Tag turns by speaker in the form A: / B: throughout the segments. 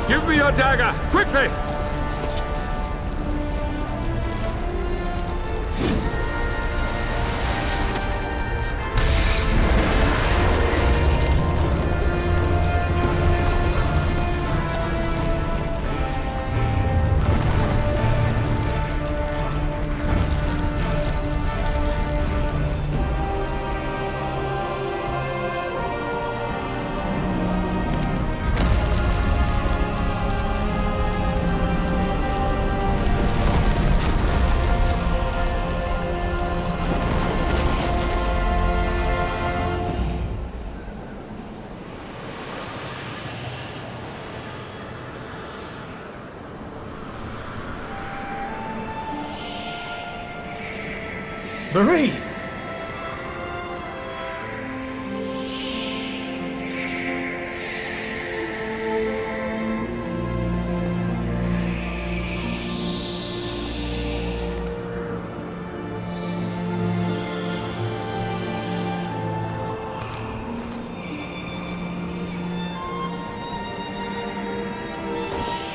A: Give me your dagger, quickly!
B: Marie!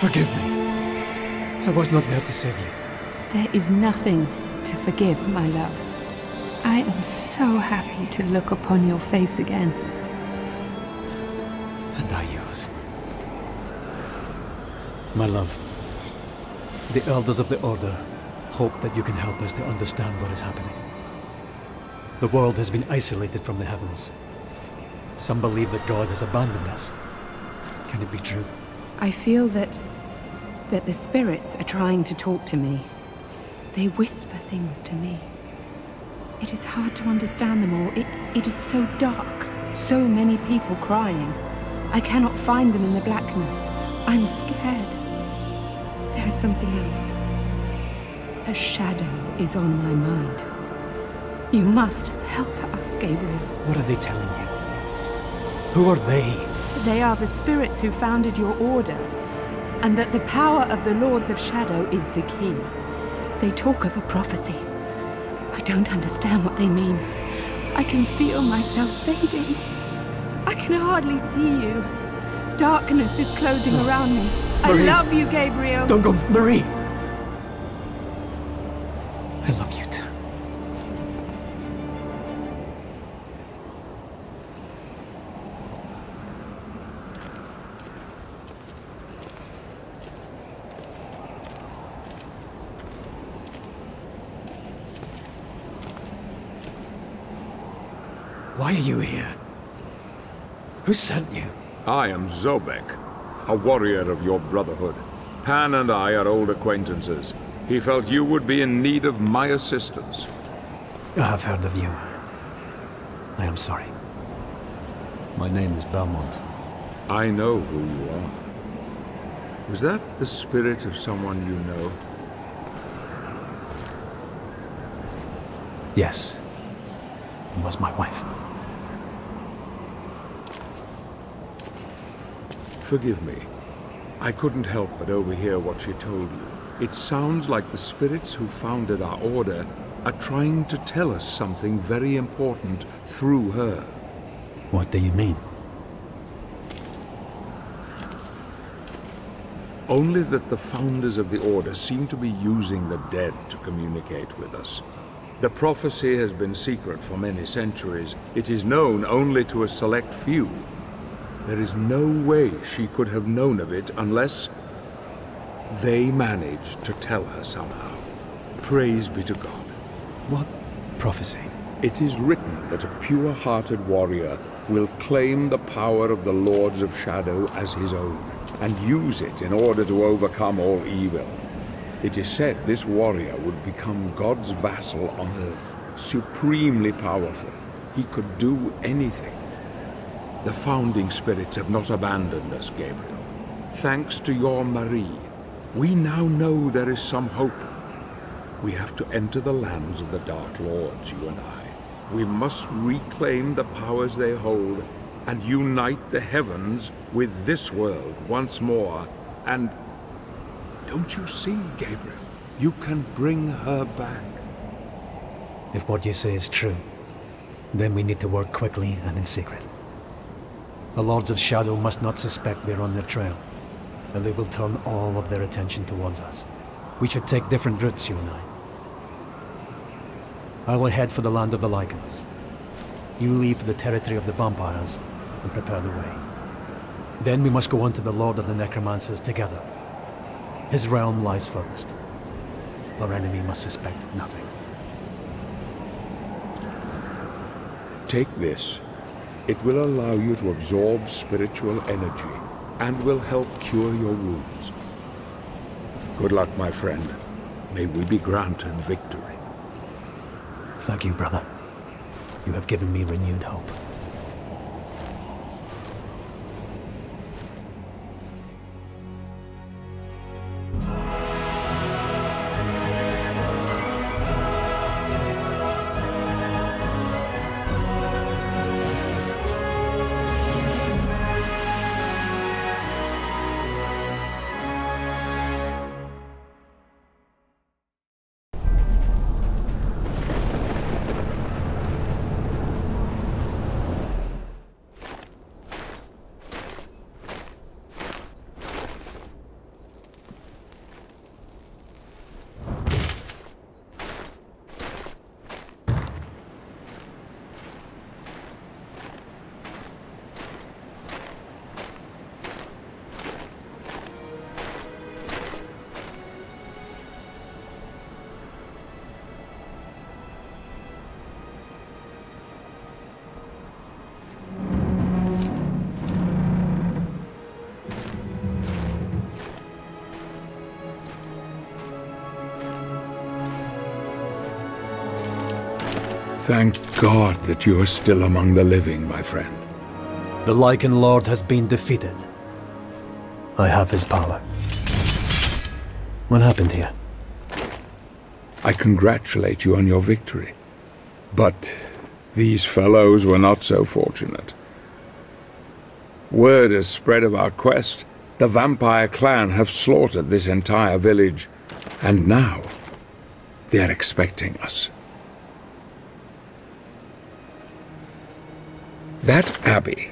B: Forgive me. I was not there to save you.
C: There is nothing to forgive, my love. I am so happy to look upon your face again.
B: And I yours. My love, the elders of the Order hope that you can help us to understand what is happening. The world has been isolated from the heavens. Some believe that God has abandoned us. Can it be true?
C: I feel that the spirits are trying to talk to me. They whisper things to me. It is hard to understand them all. It is so dark. So many people crying. I cannot find them in the blackness. I'm scared. There is something else. A shadow is on my mind. You must help us, Gabriel.
B: What are they telling you? Who are they?
C: They are the spirits who founded your order, and that the power of the Lords of Shadow is the key. They talk of a prophecy. I don't understand what they mean. I can feel myself fading. I can hardly see you. Darkness is closing around me.
B: Marie.
C: I love you, Gabriel.
B: Don't go, Marie! I love you too. Why are you here? Who sent you?
A: I am Zobek, a warrior of your brotherhood. Pan and I are old acquaintances. He felt you would be in need of my assistance.
B: I have heard of you. I am sorry. My name is Belmont.
A: I know who you are. Was that the spirit of someone you know?
B: Yes. It was my wife.
A: Forgive me. I couldn't help but overhear what she told you. It sounds like the spirits who founded our order are trying to tell us something very important through her.
B: What do you mean?
A: Only that the founders of the order seem to be using the dead to communicate with us. The prophecy has been secret for many centuries. It is known only to a select few. There is no way she could have known of it unless they managed to tell her somehow. Praise be to God.
B: What prophecy?
A: It is written that a pure-hearted warrior will claim the power of the Lords of Shadow as his own, and use it in order to overcome all evil. It is said this warrior would become God's vassal on earth, supremely powerful. He could do anything. The founding spirits have not abandoned us, Gabriel. Thanks to your Marie, we now know there is some hope. We have to enter the lands of the Dark Lords, you and I. We must reclaim the powers they hold and unite the heavens with this world once more. And don't you see, Gabriel? You can bring her back.
B: If what you say is true, then we need to work quickly and in secret. The Lords of Shadow must not suspect we're on their trail. and they will turn all of their attention towards us. We should take different routes, you and I will head for the land of the Lycans. You leave for the territory of the vampires and prepare the way. Then we must go on to the Lord of the Necromancers together. His realm lies furthest. Our enemy must suspect nothing.
A: Take this. It will allow you to absorb spiritual energy and will help cure your wounds. Good luck, my friend. May we be granted victory.
B: Thank you, brother. You have given me renewed hope.
A: Thank God that you are still among the living, my friend.
B: The Lycan Lord has been defeated. I have his power. What happened here?
A: I congratulate you on your victory. But these fellows were not so fortunate. Word has spread of our quest. The vampire clan have slaughtered this entire village, and now they are expecting us. That abbey.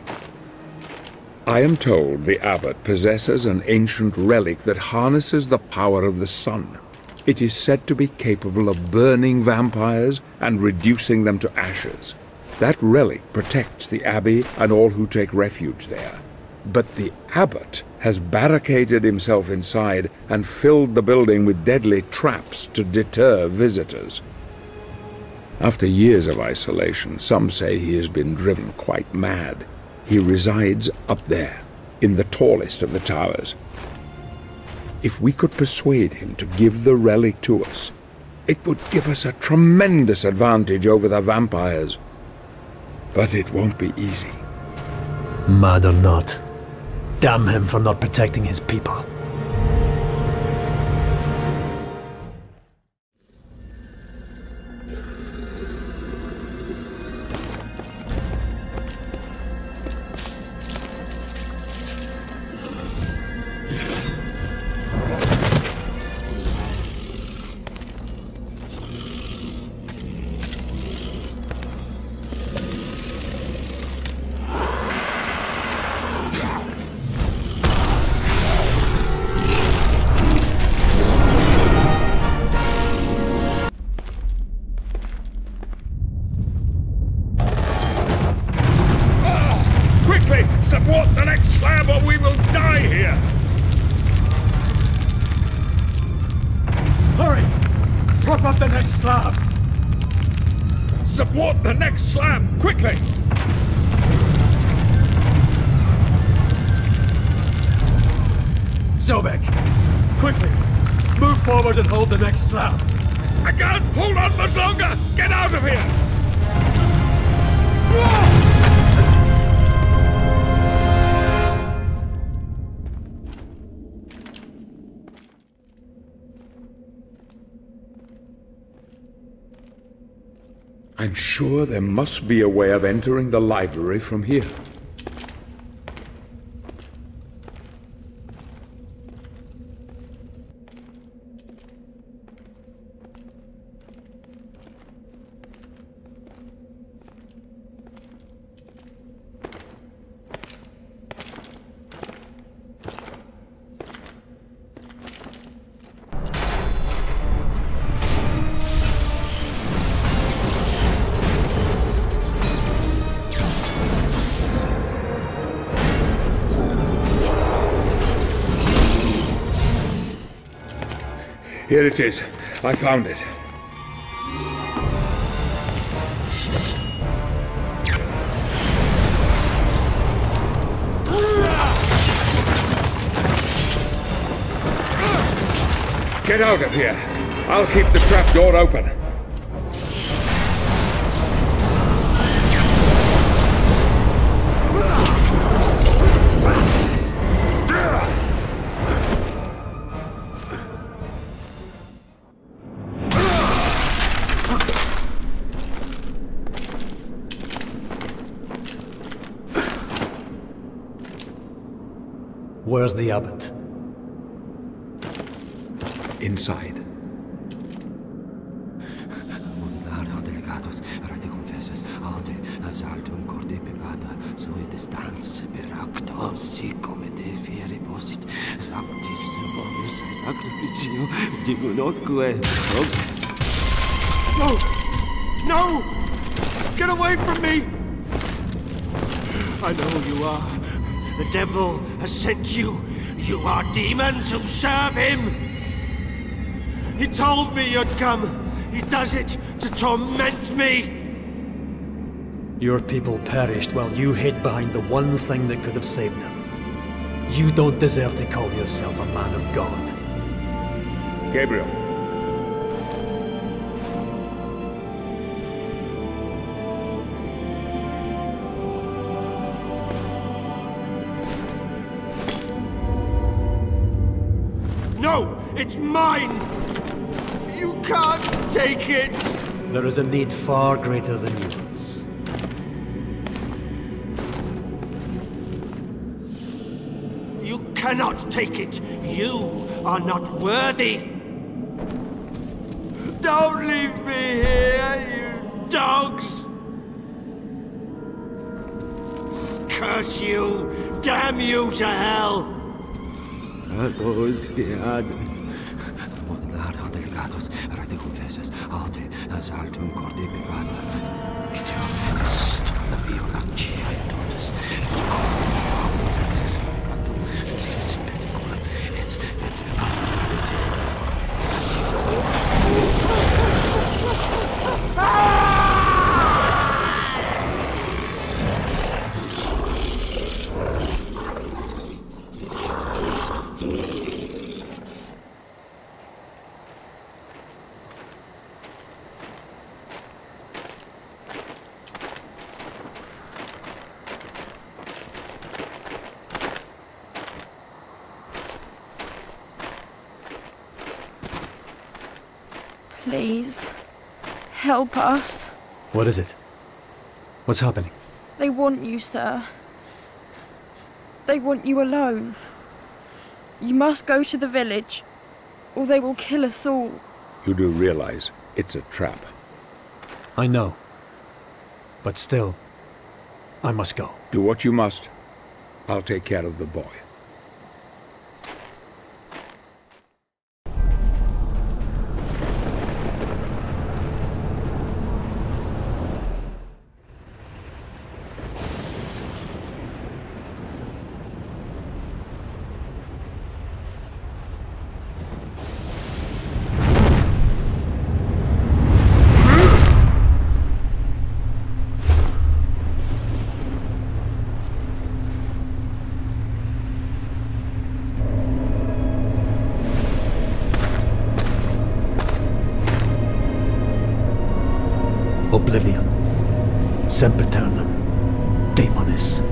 A: I am told the abbot possesses an ancient relic that harnesses the power of the sun. It is said to be capable of burning vampires and reducing them to ashes. That relic protects the abbey and all who take refuge there. But the abbot has barricaded himself inside and filled the building with deadly traps to deter visitors. After years of isolation, some say he has been driven quite mad. He resides up there, in the tallest of the towers. If we could persuade him to give the relic to us, it would give us a tremendous advantage over the vampires. But it won't be easy.
B: Mad or not, damn him for not protecting his people.
A: Support the next slab or we will die here!
B: Hurry! Prop up the next slab!
A: Support the next slab, quickly!
B: Zobek! Quickly! Move forward and hold the next slab!
A: I can't hold on much longer! Get out of here! I'm sure there must be a way of entering the library from here. Here it is. I found it. Get out of here. I'll keep the trapdoor open.
B: Where's the abbot?
A: Inside.
D: No! No! Get away from me! I know who you are. The devil has sent you. You are demons who serve him. He told me you'd come. He does it to torment me.
B: Your people perished while you hid behind the one thing that could have saved them. You don't deserve to call yourself a man of God.
A: Gabriel.
D: No! It's mine! You can't take it!
B: There is a need far greater than yours.
D: You cannot take it! You are not worthy! Don't leave me here, you dogs! Curse you! Damn you to hell!
E: Please, help us.
B: What is it? What's happening?
E: They want you, sir. They want you alone. You must go to the village, or they will kill us all.
A: You do realize it's a trap.
B: I know. But still, I must go.
A: Do what you must. I'll take care of the boy.
B: Oblivion. Sempiternum. Daemonis.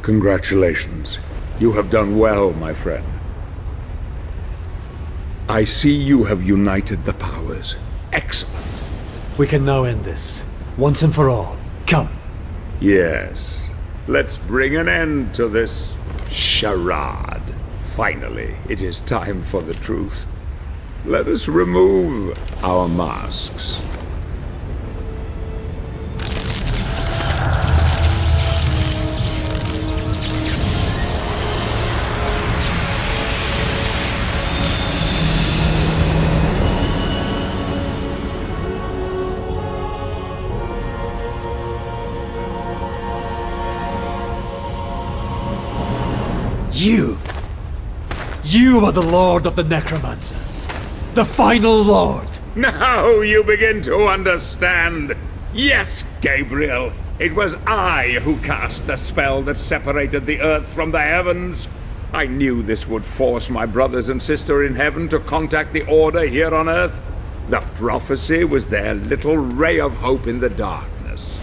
B: Congratulations. You have done well, my friend.
A: I see you have united the powers. Excellent.
B: We can now end this, once and for all. Come.
A: Yes. Let's bring an end to this charade. Finally, it is time for the truth. Let us remove our masks.
B: You are the Lord of the Necromancers. The final Lord.
A: Now you begin to understand. Yes, Gabriel. It was I who cast the spell that separated the earth from the heavens. I knew this would force my brothers and sister in heaven to contact the Order here on earth. The prophecy was their little ray of hope in the darkness.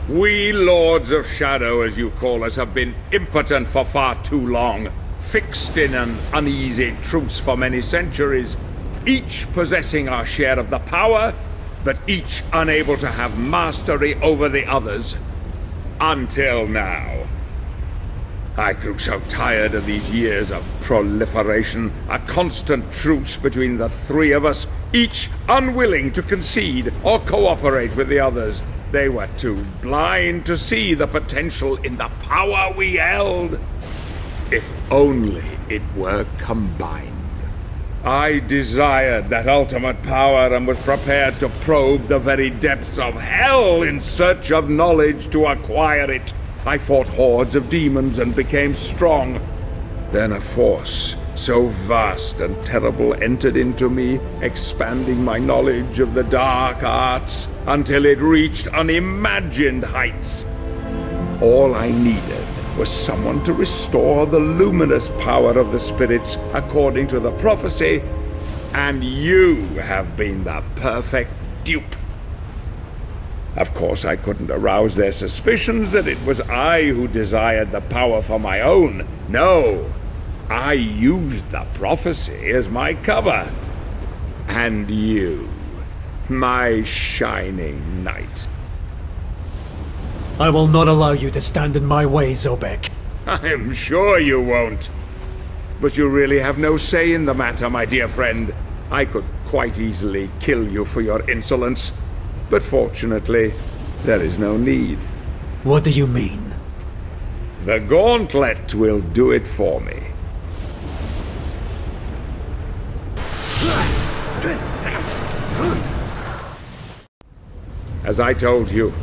A: We Lords of Shadow, as you call us, have been impotent for far too long, fixed in an uneasy truce for many centuries, each possessing our share of the power, but each unable to have mastery over the others. Until now. I grew so tired of these years of proliferation, a constant truce between the three of us, each unwilling to concede or cooperate with the others. They were too blind to see the potential in the power we held. If only it were combined. I desired that ultimate power and was prepared to probe the very depths of hell in search of knowledge to acquire it. I fought hordes of demons and became strong. Then a force so vast and terrible entered into me, expanding my knowledge of the dark arts until it reached unimagined heights. All I needed was someone to restore the luminous power of the spirits according to the prophecy, and you have been the perfect dupe. Of course, I couldn't arouse their suspicions that it was I who desired the power for my own. No, I used the prophecy as my cover. And you, my shining knight.
B: I will not allow you to stand in my way, Zobek.
A: I'm sure you won't. But you really have no say in the matter, my dear friend. I could quite easily kill you for your insolence. But fortunately, there is no need.
B: What do you mean?
A: The gauntlet will do it for me. As I told you,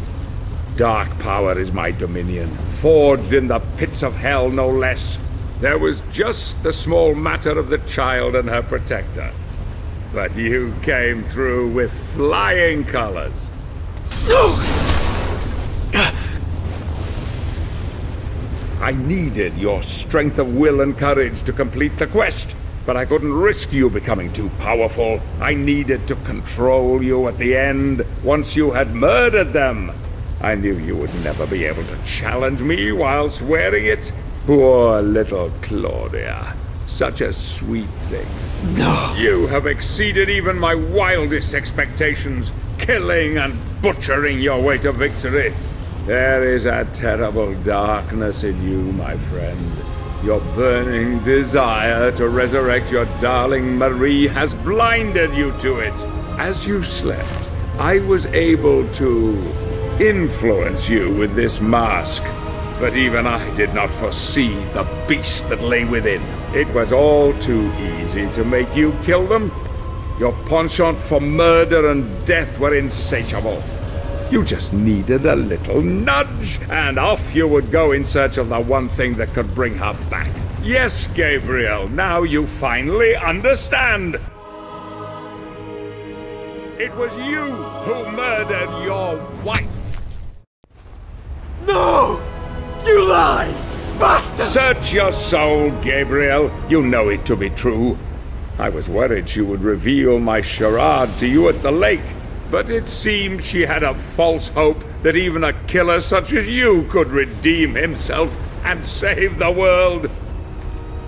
A: dark power is my dominion, forged in the pits of hell no less. There was just the small matter of the child and her protector. But you came through with flying colors. I needed your strength of will and courage to complete the quest, but I couldn't risk you becoming too powerful. I needed to control you at the end, once you had murdered them. I knew you would never be able to challenge me whilst wearing it. Poor little Claudia. Such a sweet thing.
B: No!
A: You have exceeded even my wildest expectations, killing and butchering your way to victory. There is a terrible darkness in you, my friend. Your burning desire to resurrect your darling Marie has blinded you to it. As you slept, I was able to influence you with this mask. But even I did not foresee the beast that lay within. It was all too easy to make you kill them. Your penchant for murder and death were insatiable. You just needed a little nudge, and off you would go in search of the one thing that could bring her back. Yes, Gabriel, now you finally understand. It was you who murdered your wife.
B: No! You lie! Bastard!
A: Search your soul, Gabriel. You know it to be true. I was worried she would reveal my charade to you at the lake, but it seems she had a false hope that even a killer such as you could redeem himself and save the world.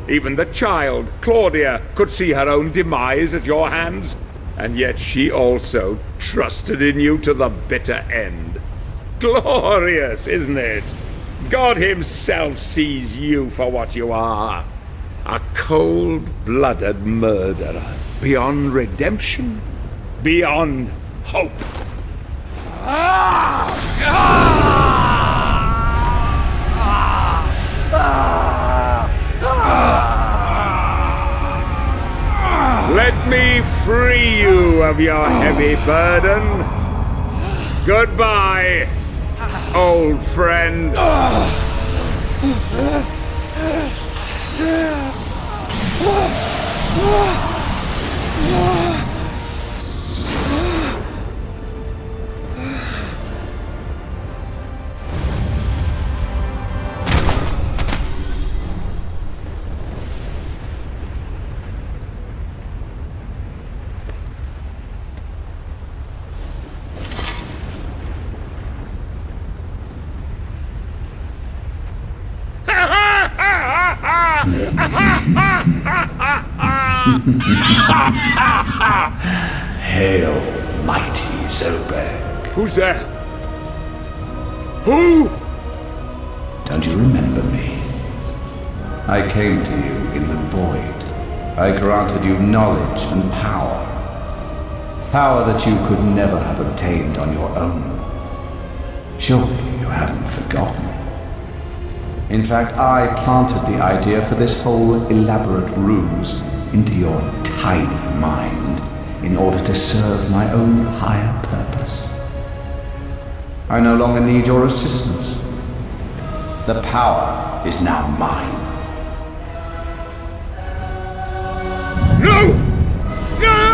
A: Even the child, Claudia, could see her own demise at your hands. And yet she also trusted in you to the bitter end. Glorious, isn't it? God himself sees you for what you are. A cold-blooded murderer. Beyond redemption. Beyond hope. Let me free you of your heavy burden. Goodbye, old friend.
F: Hail, mighty Zobek.
A: Who's there? Who?
F: Don't you remember me? I came to you in the void. I granted you knowledge and power. Power that you could never have obtained on your own. Surely you haven't forgotten. In fact, I planted the idea for this whole elaborate ruse into your tiny mind in order to serve my own higher purpose. I no longer need your assistance. The power is now mine.
A: No! No!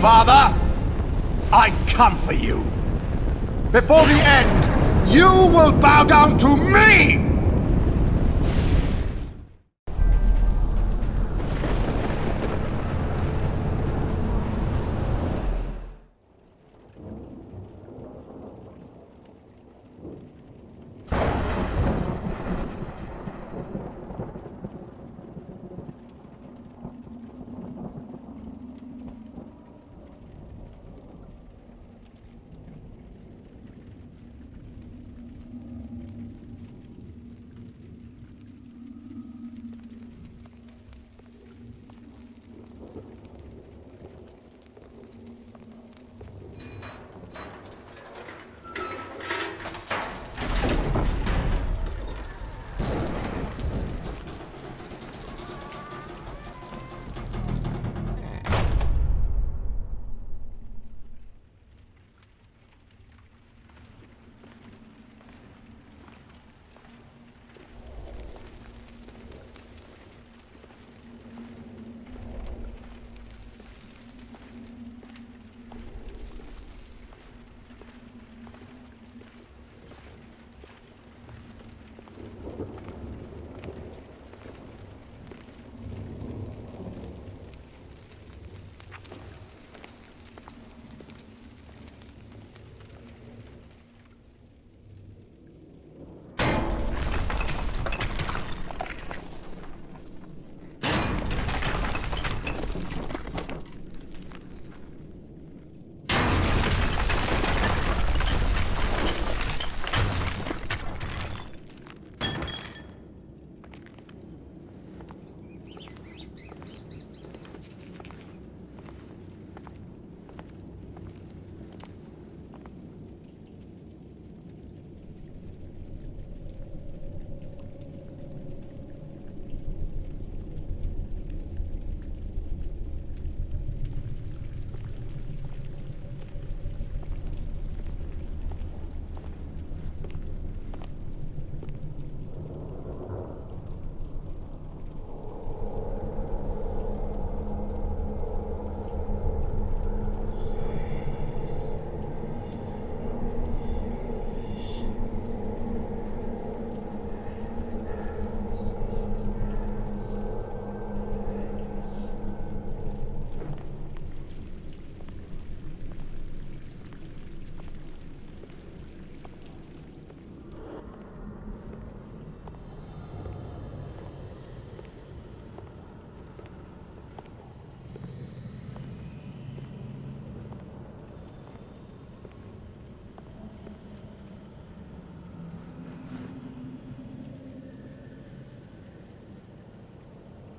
G: Father, I come for you. Before the end, you will bow down to me!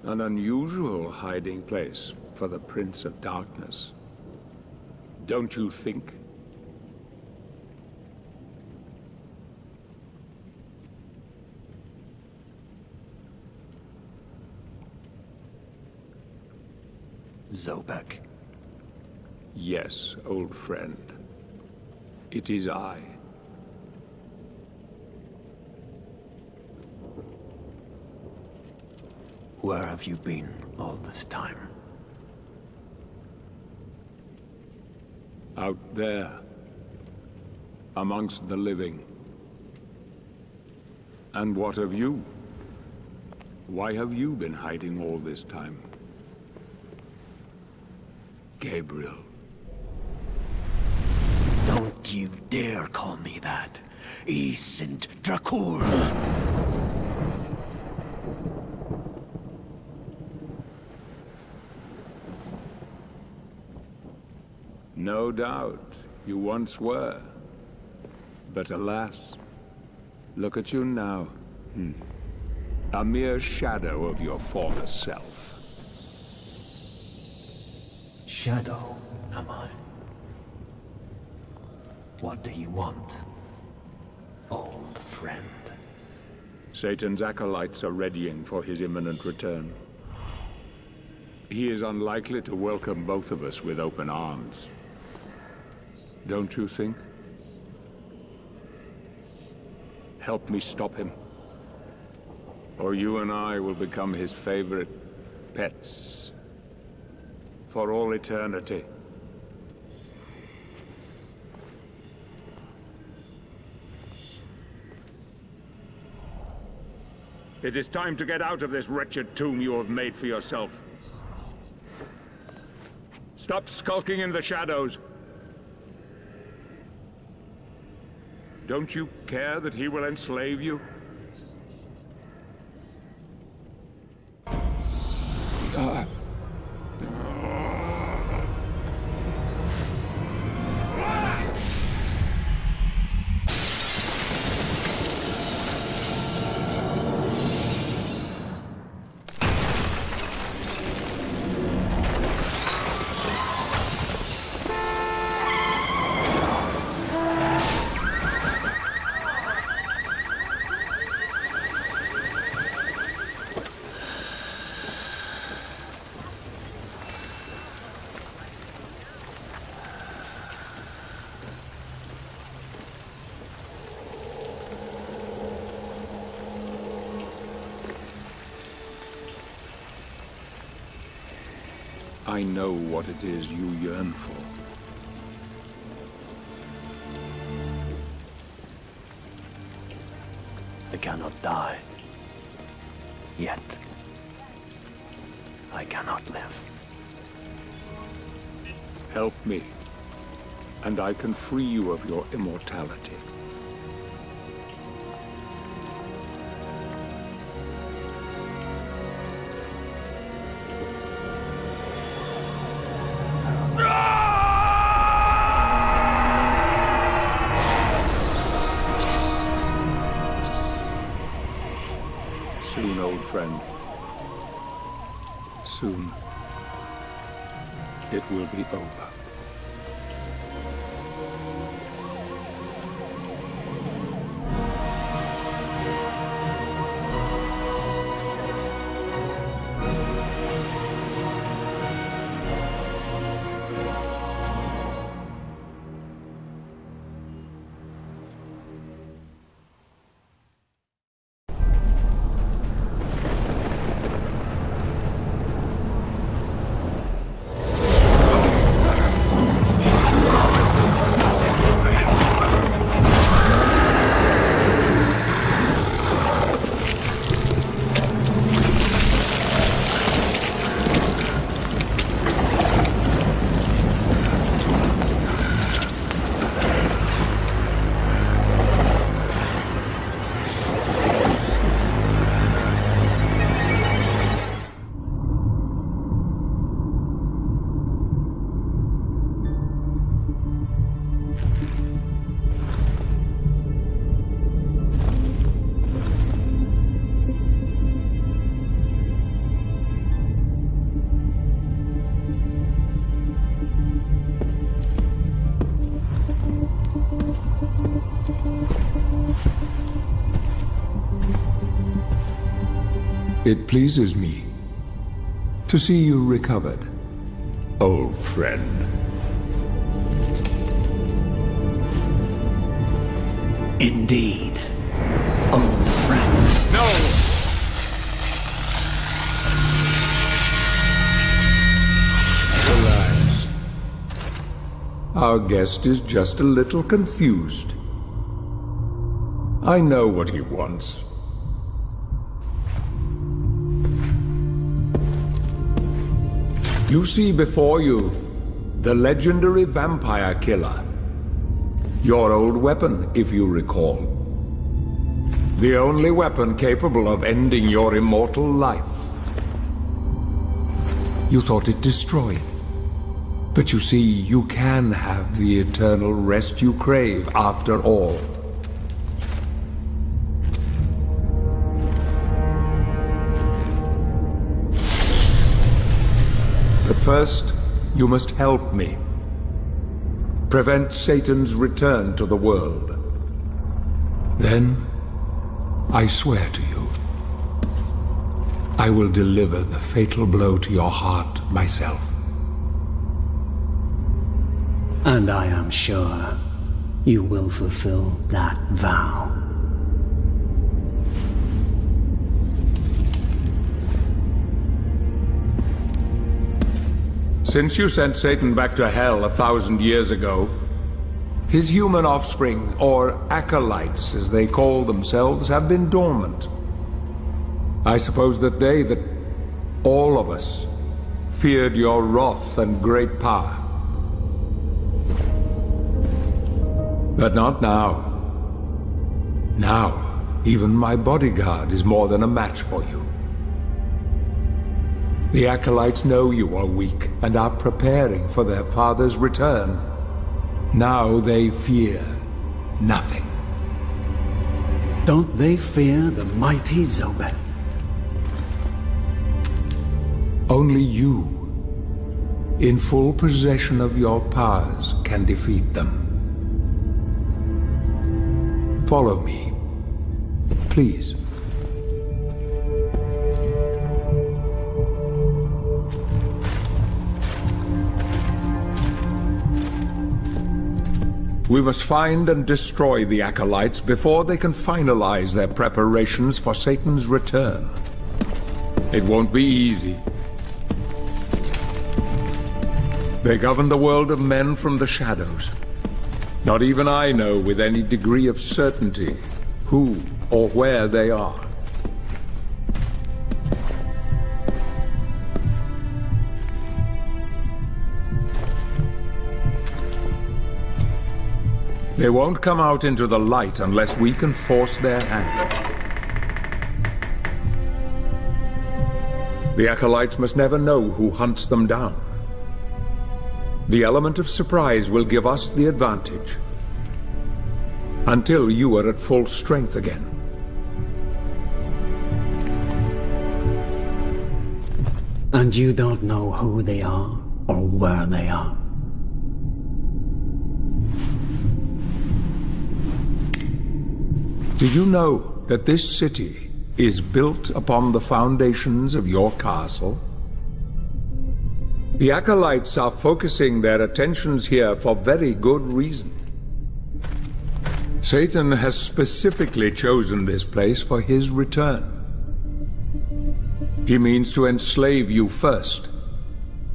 A: An unusual hiding place for the Prince of Darkness. Don't you think?
B: Zobek.
A: Yes, old friend. It is I.
B: Where have you been all this time?
A: Out there. Amongst the living. And what of you? Why have you been hiding all this time? Gabriel.
H: Don't you dare call me that. Saint Dracul.
A: No doubt, you once were. But alas, look at you now. A mere shadow of your former self.
H: Shadow, am I? What do you want, old friend?
A: Satan's acolytes are readying for his imminent return. He is unlikely to welcome both of us with open arms. Don't you think? Help me stop him. Or you and I will become his favorite pets. For all eternity. It is time to get out of this wretched tomb you have made for yourself. Stop skulking in the shadows. Don't you care that he will enslave you? I know what it is you yearn for.
H: I cannot die. Yet. I cannot live.
A: Help me, and I can free you of your immortality. Soon, old friend. Soon. It will be over. It pleases me to see you recovered, old friend.
H: Indeed, old friend.
A: No! Relax. Our guest is just a little confused. I know what he wants. You see before you the legendary vampire killer. Your old weapon, if you recall. The only weapon capable of ending your immortal life. You thought it destroyed. But you see, you can have the eternal rest you crave after all. But first, you must help me. Prevent Satan's return to the world. Then, I swear to you, I will deliver the fatal blow to your heart myself.
H: And I am sure you will fulfill that vow.
A: Since you sent Satan back to hell 1,000 years ago, his human offspring, or acolytes as they call themselves, have been dormant. I suppose that all of us, feared your wrath and great power. But not now. Now, even my bodyguard is more than a match for you. The acolytes know you are weak and are preparing for their father's return. Now they fear nothing.
H: Don't they fear the mighty Zobek?
A: Only you, in full possession of your powers, can defeat them. Follow me, please. We must find and destroy the acolytes before they can finalize their preparations for Satan's return. It won't be easy. They govern the world of men from the shadows. Not even I know with any degree of certainty who or where they are. They won't come out into the light unless we can force their hand. The acolytes must never know who hunts them down. The element of surprise will give us the advantage. Until you are at full strength again.
H: And you don't know who they are or where they are?
A: Do you know that this city is built upon the foundations of your castle? The acolytes are focusing their attentions here for very good reason. Satan has specifically chosen this place for his return. He means to enslave you first,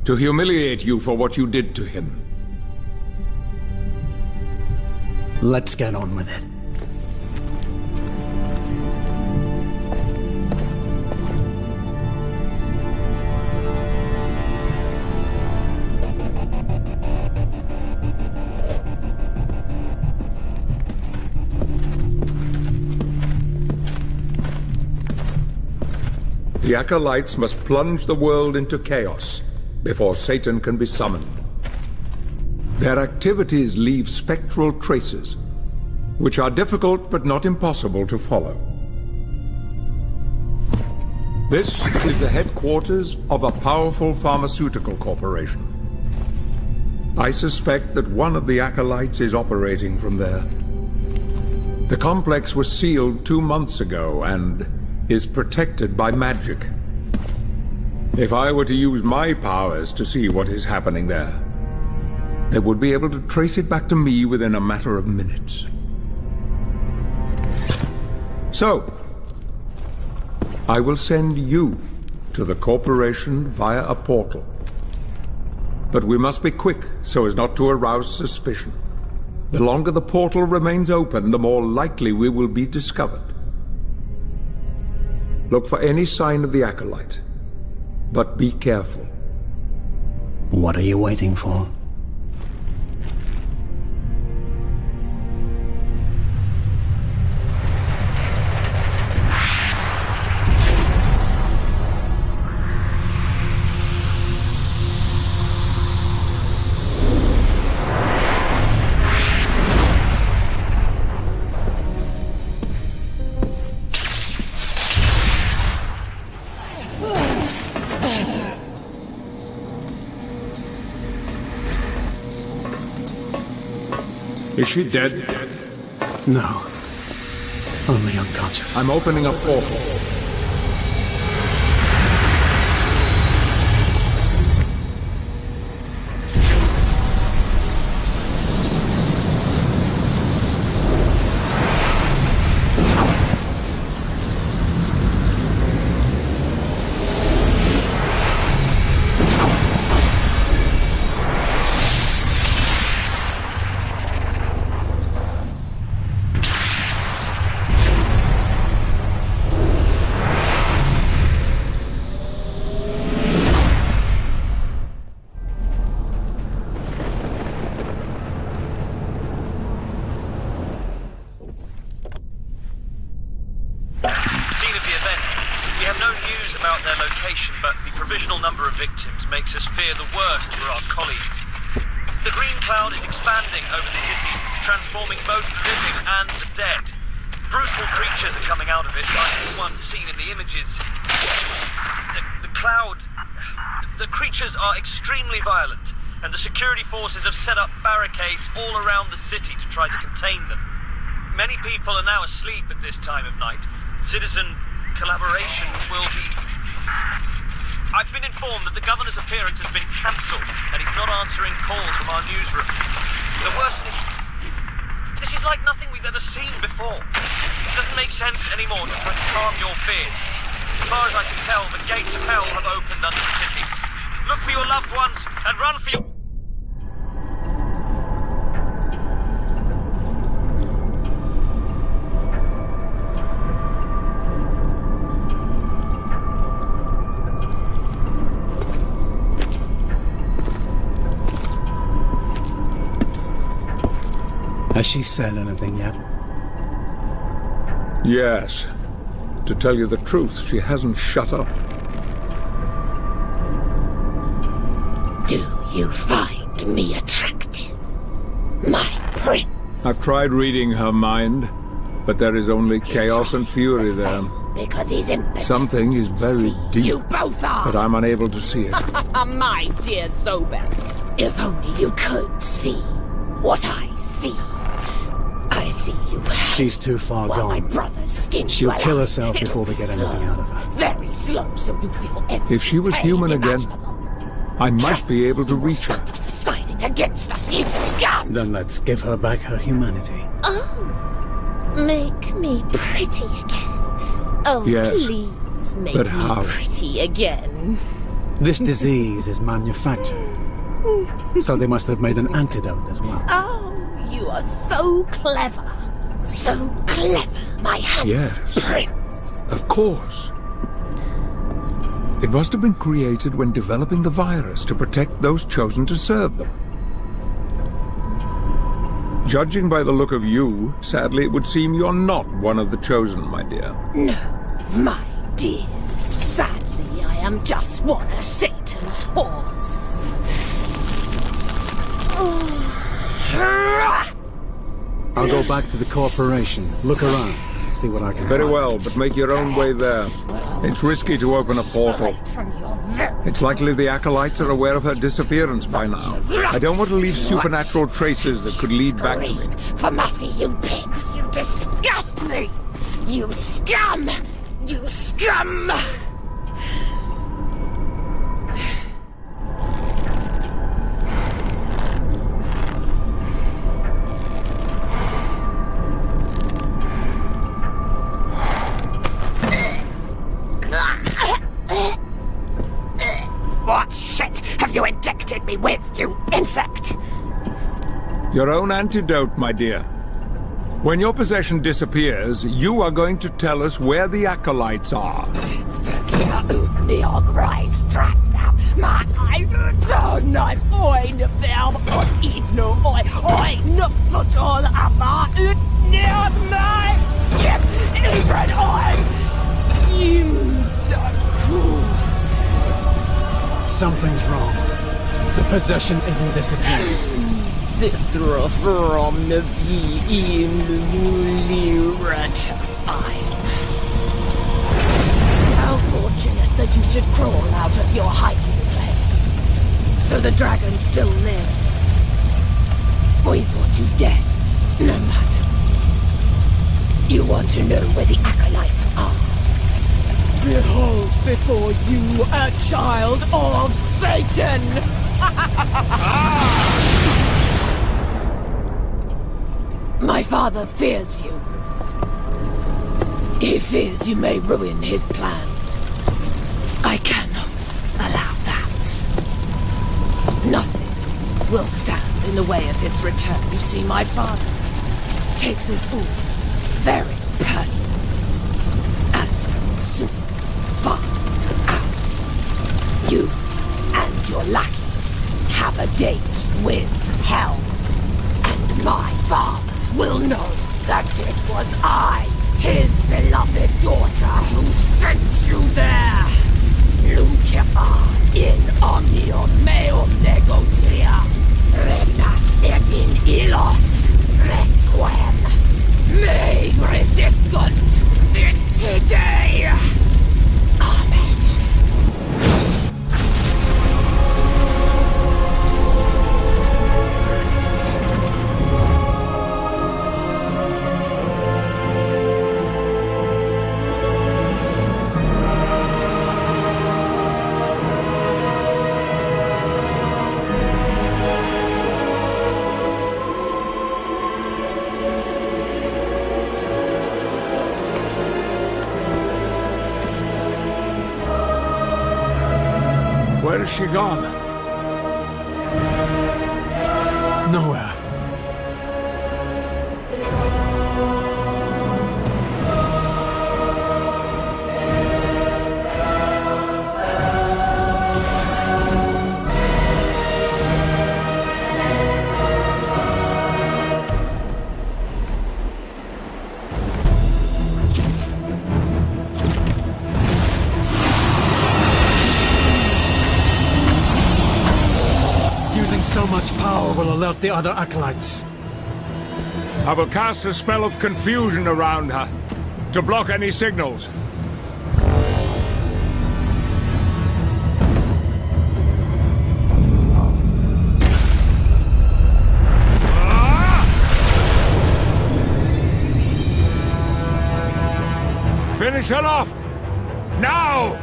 A: to humiliate you for what you did to him.
H: Let's get on with it.
A: The acolytes must plunge the world into chaos before Satan can be summoned. Their activities leave spectral traces, which are difficult but not impossible to follow. This is the headquarters of a powerful pharmaceutical corporation. I suspect that one of the acolytes is operating from there. The complex was sealed 2 months ago, and is protected by magic. If I were to use my powers to see what is happening there, they would be able to trace it back to me within a matter of minutes. So, I will send you to the corporation via a portal. But we must be quick so as not to arouse suspicion. The longer the portal remains open, the more likely we will be discovered. Look for any sign of the Acolyte, but be careful.
H: What are you waiting for?
A: Is she dead?
H: No. Only unconscious.
A: I'm opening a portal.
I: Makes us fear the worst for our colleagues. The green cloud is expanding over the city, transforming both the living and the dead. Brutal creatures are coming out of it, like the ones seen in the images. The creatures are extremely violent, and the security forces have set up barricades all around the city to try to contain them. Many people are now asleep at this time of night. Citizen collaboration will be... I've been informed that the governor's appearance has been cancelled, and he's not answering calls from our newsroom. The worst thing... This is like nothing we've ever seen before. It doesn't make sense anymore to try to calm your fears. As far as I can tell, the gates of hell have opened under the city. Look for your loved ones, and run for your...
H: Has she said anything yet?
A: Yes. To tell you the truth, she hasn't shut up.
J: Do you find me attractive, my prince?
A: I've tried reading her mind, but there is only chaos and fury there.
J: Because he's impotent.
A: Something is very deep.
J: You both are.
A: But I'm unable to see it.
J: My dear Zobek, if only you could see what I see. I see you.
H: She's too far gone.
J: My brother's skin.
H: She'll kill herself before we get anything out of her.
J: Very slow, so you feel every
A: If she was human again, I might be able to reach her.
J: Deciding against us, you scum!
H: Then let's give her back her humanity.
J: Oh, make me pretty again. Oh,
A: yes,
J: please make
A: but
J: me
A: how?
J: pretty again.
H: This disease is manufactured, so they must have made an antidote as well.
J: Oh, you are so clever. So clever, my handsome prince.
A: Of course. It must have been created when developing the virus to protect those chosen to serve them. Judging by the look of you, sadly it would seem you're not one of the chosen, my dear.
J: No, my dear. Sadly, I am just one of Satan's whores.
H: I'll go back to the corporation, look around, see what I can
A: Very
H: find.
A: well, but make your own way there. It's risky to open a portal. It's likely the Acolytes are aware of her disappearance by now. I don't want to leave supernatural traces that could lead back to me.
J: For mercy, you pigs! You disgust me! You scum! you scum!
K: What shit have you injected me with, you insect?
A: Your own antidote, my dear. When your possession disappears, you are going to tell us where the acolytes are.
B: Something's wrong. The possession isn't disappearing.
J: Thithra from the How fortunate that you should crawl out of your hiding place. So the dragon still lives. We thought you dead. No matter. You want to know where the acolytes are? Behold before you a child of Satan! My father fears you. He fears you may ruin his plans. I cannot allow that. Nothing will stand in the way of his return. You see, my father takes this all very personally. As soon far out, you and your lackey have a date with hell. And my father will know that it was I, his beloved daughter, who sent you there. Lucifer in omnium meum negotia, regnas et in illos resquem. Me resistant today. Amen.
A: Where has she gone?
B: Nowhere. So much power will alert the other acolytes.
A: I will cast a spell of confusion around her to block any signals. Finish her off! Now!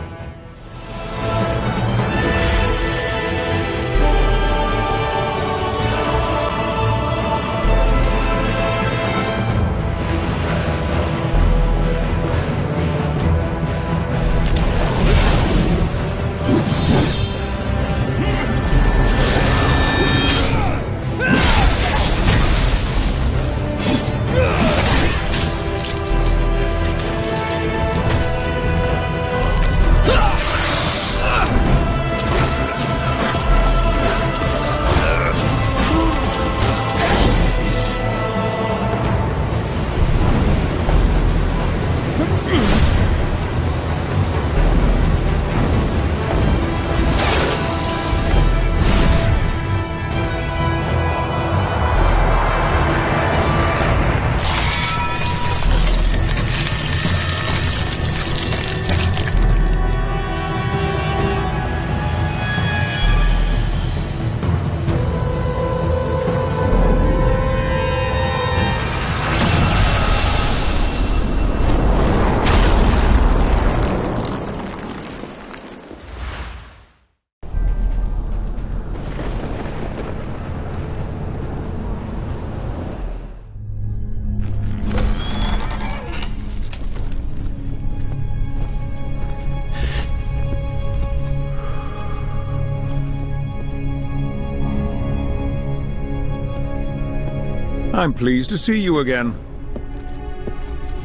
A: I'm pleased to see you again.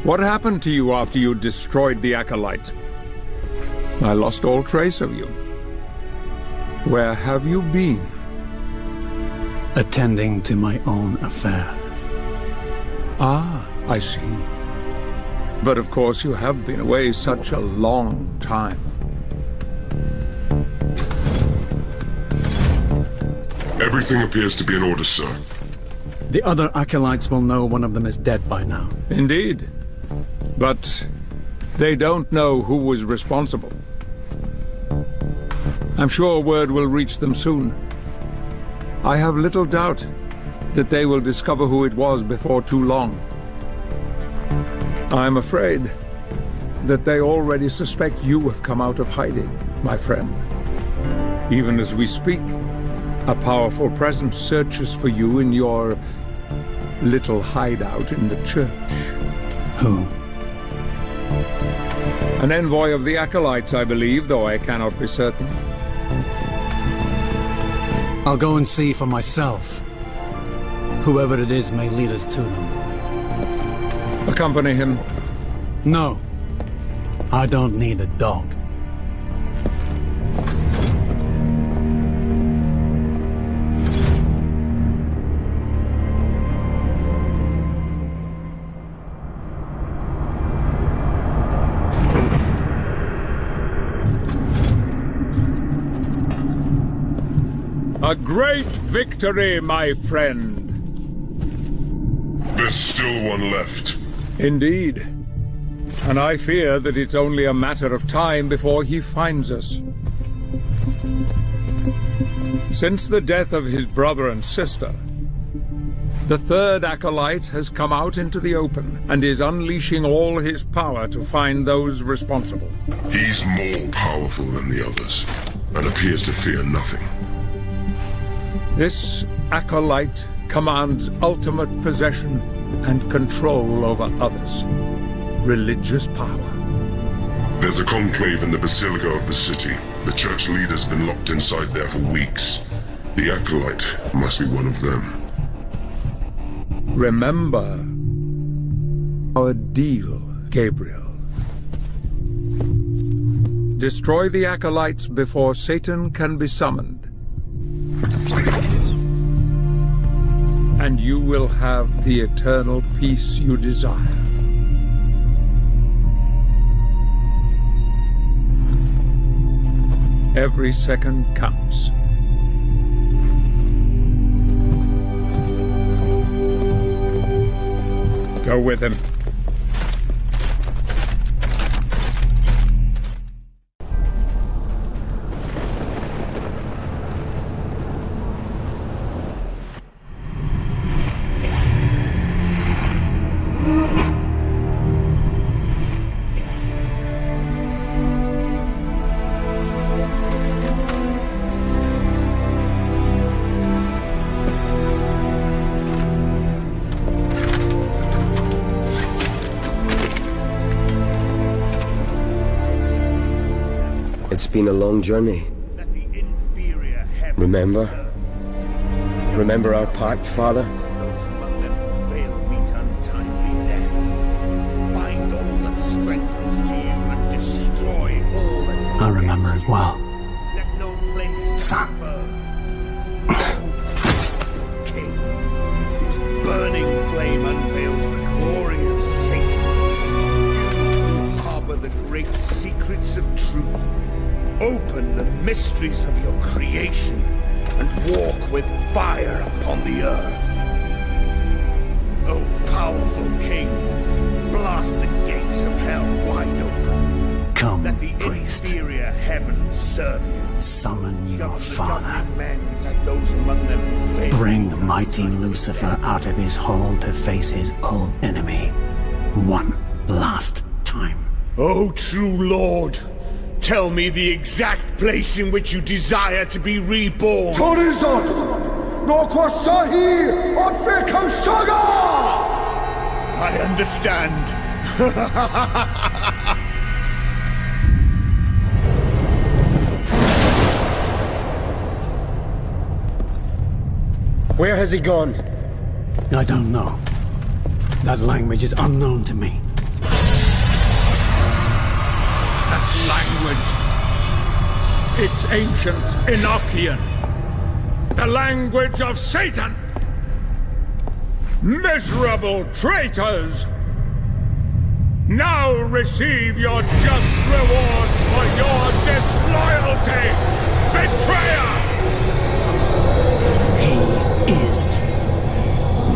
A: What happened to you after you destroyed the Acolyte? I lost all trace of you. Where have you been?
H: Attending to my own affairs.
A: Ah, I see. But of course you have been away such a long time.
L: Everything appears to be in order, sir.
H: The other acolytes will know one of them is dead by now.
A: Indeed. But they don't know who was responsible. I'm sure word will reach them soon. I have little doubt that they will discover who it was before too long. I'm afraid that they already suspect you have come out of hiding, my friend. Even as we speak, a powerful presence searches for you in your little hideout in the church.
H: Who?
A: An envoy of the Acolytes, I believe, though I cannot be certain.
H: I'll go and see for myself. Whoever it is may lead us to them.
A: Accompany him.
H: No. I don't need a dog.
A: A great victory, my friend.
L: There's still one left.
A: Indeed. And I fear that it's only a matter of time before he finds us. Since the death of his brother and sister, the third Acolyte has come out into the open and is unleashing all his power to find those responsible.
L: He's more powerful than the others, and appears to fear nothing.
A: This Acolyte commands ultimate possession and control over others. Religious power.
L: There's a conclave in the Basilica of the city. The church leader's been locked inside there for weeks. The Acolyte must be one of them.
A: Remember our deal, Gabriel. Destroy the Acolytes before Satan can be summoned. And you will have the eternal peace you desire. Every second counts. Go with him.
M: It's been a long journey. Remember? Remember our pact, Father?
H: I remember it well, son.
D: King, whose burning flame unveils the glory of Satan. You harbor the great secrets of truth. Open the mysteries of your creation and walk with fire upon the earth. O powerful King, blast the gates of hell wide open.
H: Come,
D: let the
H: priest.
D: Inferior heavens serve you.
H: Summon your
D: Govern the
H: father.
D: governing men, let those among them who fail
H: Bring mighty Lucifer out of his hole to face his old enemy. One last time.
D: O true Lord, tell me the exact place in which you desire to be reborn.
G: Torizon! Nokwasahi! Otfeko Saga!
D: I understand.
M: Where has he gone?
H: I don't know. That language is unknown to me.
A: That language! It's ancient Enochian. The language of Satan! Miserable traitors! Now receive your just rewards for your disloyalty! Betrayer!
H: He is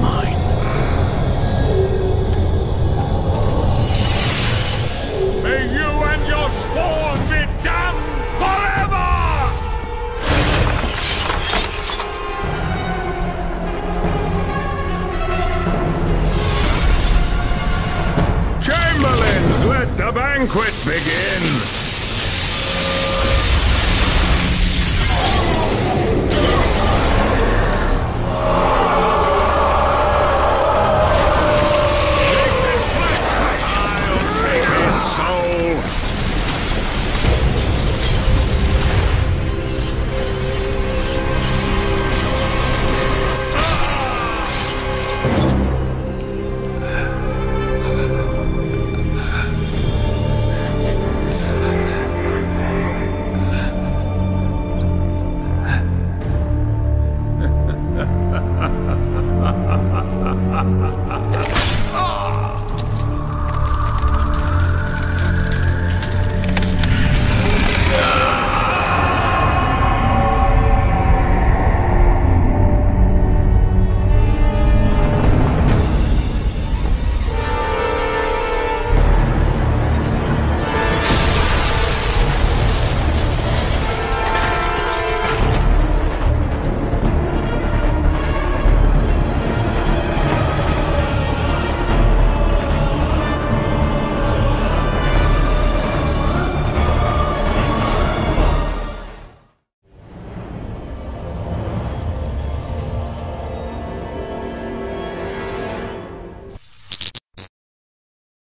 H: mine.
A: May you and your spawn be damned forever! Chamberlains, let the banquet begin!